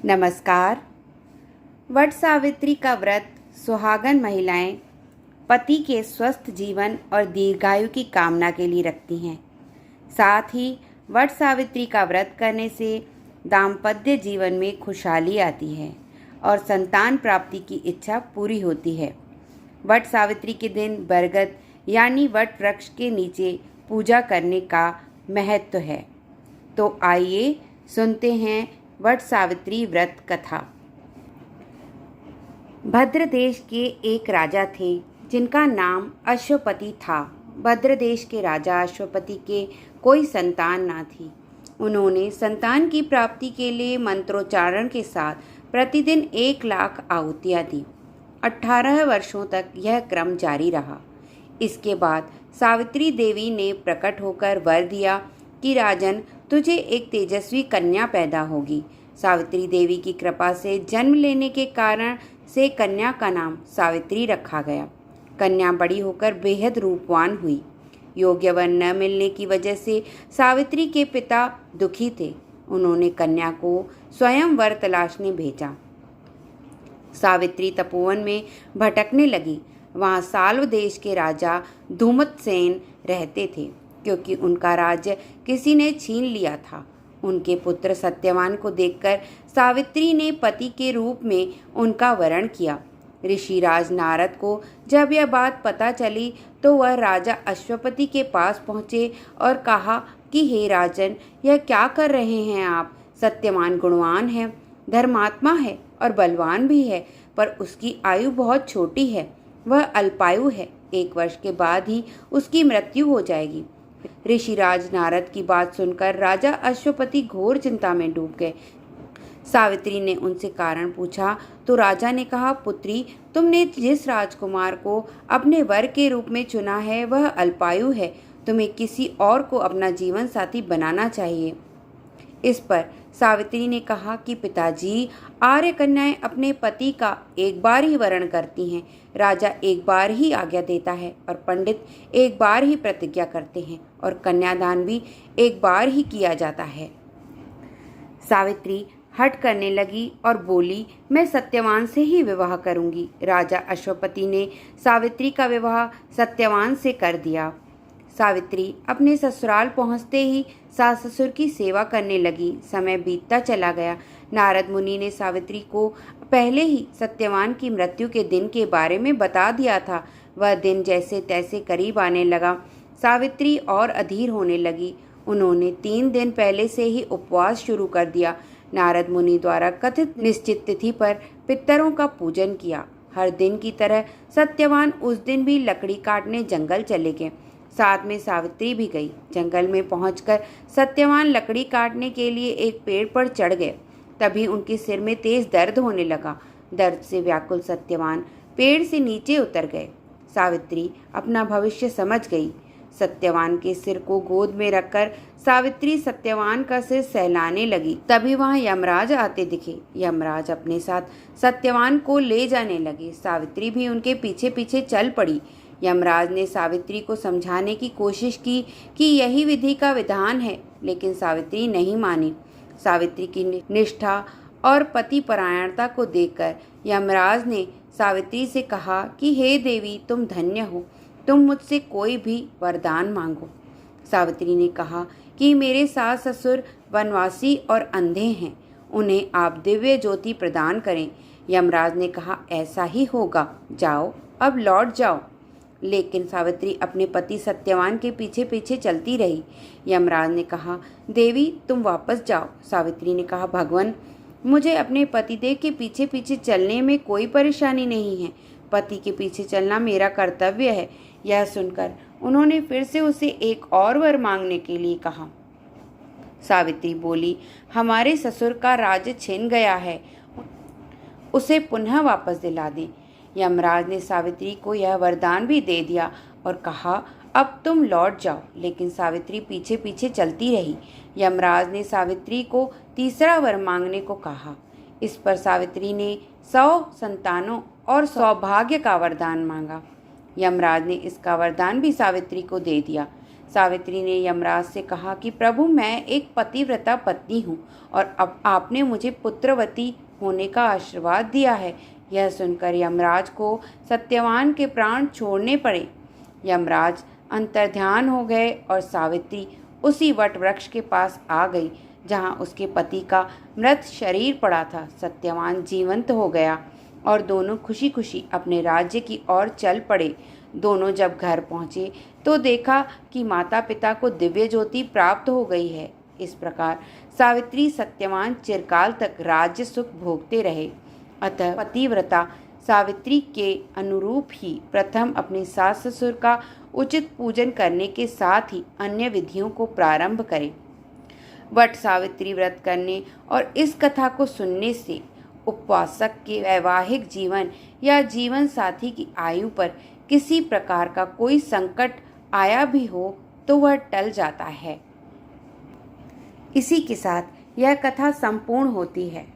नमस्कार। वट सावित्री का व्रत सुहागन महिलाएं पति के स्वस्थ जीवन और दीर्घायु की कामना के लिए रखती हैं। साथ ही वट सावित्री का व्रत करने से दाम्पत्य जीवन में खुशहाली आती है और संतान प्राप्ति की इच्छा पूरी होती है। वट सावित्री के दिन बरगद यानी वट वृक्ष के नीचे पूजा करने का महत्व है। तो आइए सुनते हैं वट सावित्री व्रत कथा। भद्र देश के एक राजा थे जिनका नाम अश्वपति था। भद्र देश के राजा अश्वपति के कोई संतान ना थी। उन्होंने संतान की प्राप्ति के लिए मंत्रोच्चारण के साथ प्रतिदिन 1,00,000 आहुतियाँ दी। 18 वर्षों तक यह क्रम जारी रहा। इसके बाद सावित्री देवी ने प्रकट होकर वर दिया कि राजन, तुझे एक तेजस्वी कन्या पैदा होगी। सावित्री देवी की कृपा से जन्म लेने के कारण से कन्या का नाम सावित्री रखा गया। कन्या बड़ी होकर बेहद रूपवान हुई। योग्य वर न मिलने की वजह से सावित्री के पिता दुखी थे। उन्होंने कन्या को स्वयं वर तलाशने भेजा। सावित्री तपोवन में भटकने लगी। वहाँ साल्व देश के राजा धूमतसेन रहते थे, क्योंकि उनका राज्य किसी ने छीन लिया था। उनके पुत्र सत्यवान को देखकर सावित्री ने पति के रूप में उनका वरण किया। ऋषिराज नारद को जब यह बात पता चली तो वह राजा अश्वपति के पास पहुँचे और कहा कि हे राजन, यह क्या कर रहे हैं आप? सत्यवान गुणवान है, धर्मात्मा है और बलवान भी है, पर उसकी आयु बहुत छोटी है। वह अल्पायु है। 1 वर्ष के बाद ही उसकी मृत्यु हो जाएगी। ऋषिराज नारद की बात सुनकर राजा अश्वपति घोर चिंता में डूब गए। सावित्री ने उनसे कारण पूछा तो राजा ने कहा, पुत्री, तुमने जिस राजकुमार को अपने वर के रूप में चुना है वह अल्पायु है। तुम्हें किसी और को अपना जीवन साथी बनाना चाहिए। इस पर सावित्री ने कहा कि पिताजी, आर्य कन्याएं अपने पति का एक बार ही वरण करती हैं। राजा एक बार ही आज्ञा देता है और पंडित एक बार ही प्रतिज्ञा करते हैं और कन्यादान भी एक बार ही किया जाता है। सावित्री हट करने लगी और बोली, मैं सत्यवान से ही विवाह करूंगी। राजा अश्वपति ने सावित्री का विवाह सत्यवान से कर दिया। सावित्री अपने ससुराल पहुंचते ही सास ससुर की सेवा करने लगी। समय बीतता चला गया। नारद मुनि ने सावित्री को पहले ही सत्यवान की मृत्यु के दिन के बारे में बता दिया था। वह दिन जैसे तैसे करीब आने लगा। सावित्री और अधीर होने लगी। उन्होंने 3 दिन पहले से ही उपवास शुरू कर दिया। नारद मुनि द्वारा कथित निश्चित तिथि पर पितरों का पूजन किया। हर दिन की तरह सत्यवान उस दिन भी लकड़ी काटने जंगल चले गए। साथ में सावित्री भी गई। जंगल में पहुंचकर सत्यवान लकड़ी काटने के लिए एक पेड़ पर चढ़ गए। तभी उनके सिर में तेज दर्द होने लगा। दर्द से व्याकुल सत्यवान पेड़ से नीचे उतर गए। सावित्री अपना भविष्य समझ गई। सत्यवान के सिर को गोद में रखकर सावित्री सत्यवान का सिर सहलाने लगी। तभी वहां यमराज आते दिखे। यमराज अपने साथ सत्यवान को ले जाने लगे। सावित्री भी उनके पीछे पीछे चल पड़ी। यमराज ने सावित्री को समझाने की कोशिश की कि यही विधि का विधान है, लेकिन सावित्री नहीं मानी। सावित्री की निष्ठा और पति परायणता को देखकर यमराज ने सावित्री से कहा कि हे देवी, तुम धन्य हो। तुम मुझसे कोई भी वरदान मांगो। सावित्री ने कहा कि मेरे सास ससुर वनवासी और अंधे हैं, उन्हें आप दिव्य ज्योति प्रदान करें। यमराज ने कहा, ऐसा ही होगा, जाओ, अब लौट जाओ। लेकिन सावित्री अपने पति सत्यवान के पीछे पीछे चलती रही। यमराज ने कहा, देवी, तुम वापस जाओ। सावित्री ने कहा, भगवान, मुझे अपने पतिदेव के पीछे पीछे चलने में कोई परेशानी नहीं है। पति के पीछे चलना मेरा कर्तव्य है। यह सुनकर उन्होंने फिर से उसे एक और वर मांगने के लिए कहा। सावित्री बोली, हमारे ससुर का राज्य छिन गया है, उसे पुनः वापस दिला दें। यमराज ने सावित्री को यह वरदान भी दे दिया और कहा, अब तुम लौट जाओ। लेकिन सावित्री पीछे पीछे चलती रही। यमराज ने सावित्री को तीसरा वर मांगने को कहा। इस पर सावित्री ने 100 संतानों और सौभाग्य का वरदान मांगा। यमराज ने इसका वरदान भी सावित्री को दे दिया। सावित्री ने यमराज से कहा कि प्रभु, मैं एक पतिव्रता पत्नी हूँ और अब आपने मुझे पुत्रवती होने का आशीर्वाद दिया है। यह सुनकर यमराज को सत्यवान के प्राण छोड़ने पड़े। यमराज अंतर्ध्यान हो गए और सावित्री उसी वट वृक्ष के पास आ गई जहाँ उसके पति का मृत शरीर पड़ा था। सत्यवान जीवंत हो गया और दोनों खुशी खुशी अपने राज्य की ओर चल पड़े। दोनों जब घर पहुँचे तो देखा कि माता पिता को दिव्य ज्योति प्राप्त हो गई है। इस प्रकार सावित्री सत्यवान चिरकाल तक राज्य सुख भोगते रहे। अतः पतिव्रता सावित्री के अनुरूप ही प्रथम अपने सास ससुर का उचित पूजन करने के साथ ही अन्य विधियों को प्रारंभ करें। वट सावित्री व्रत करने और इस कथा को सुनने से उपवासक के वैवाहिक जीवन या जीवन साथी की आयु पर किसी प्रकार का कोई संकट आया भी हो तो वह टल जाता है। इसी के साथ यह कथा संपूर्ण होती है।